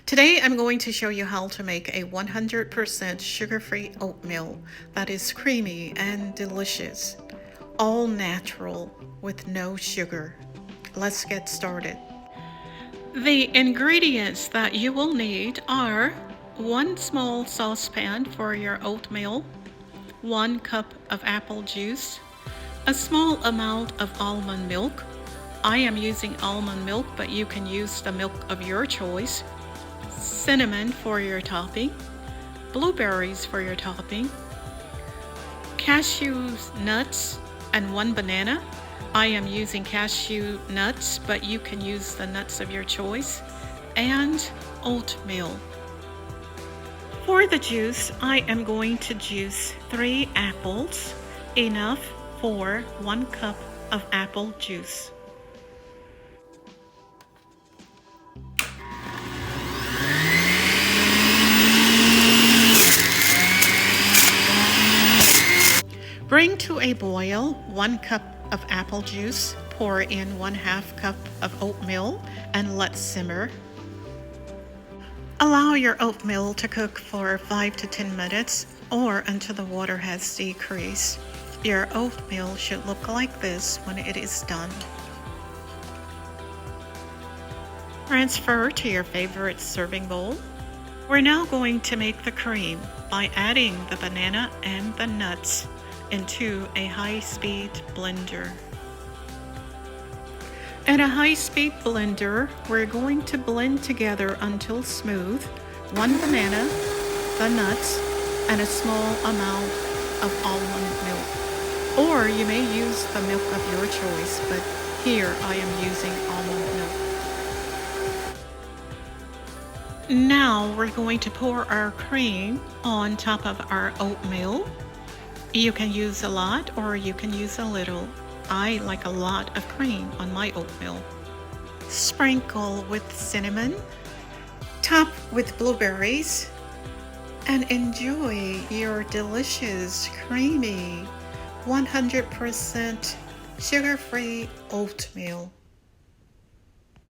Today I'm going to show you how to make a 100% sugar-free oatmeal that is creamy and delicious, all natural with no sugar. Let's get started. The ingredients that you will need are 1 small saucepan for your oatmeal, 1 cup of apple juice, a small amount of almond milk. I am using almond milk, but you can use the milk of your choice. Cinnamon for your topping, blueberries for your topping, cashew nuts, and 1 banana. I am using cashew nuts, but you can use the nuts of your choice, and oatmeal. For the juice, I am going to juice 3 apples, enough for 1 cup of apple juice. Bring to a boil 1 cup of apple juice, pour in 1/2 cup of oatmeal, and let simmer. Allow your oatmeal to cook for 5 to 10 minutes or until the water has decreased. Your oatmeal should look like this when it is done. Transfer to your favorite serving bowl. We're now going to make the cream by adding the banana and the nuts into a high-speed blender. In a high-speed blender, we're going to blend together until smooth 1 banana, the nuts, and a small amount of almond milk. Or you may use the milk of your choice, but here I am using almond milk. Now we're going to pour our cream on top of our oatmeal. You can use a lot or you can use a little. I like a lot of cream on my oatmeal. Sprinkle with cinnamon, top with blueberries, and enjoy your delicious, creamy, 100% sugar-free oatmeal.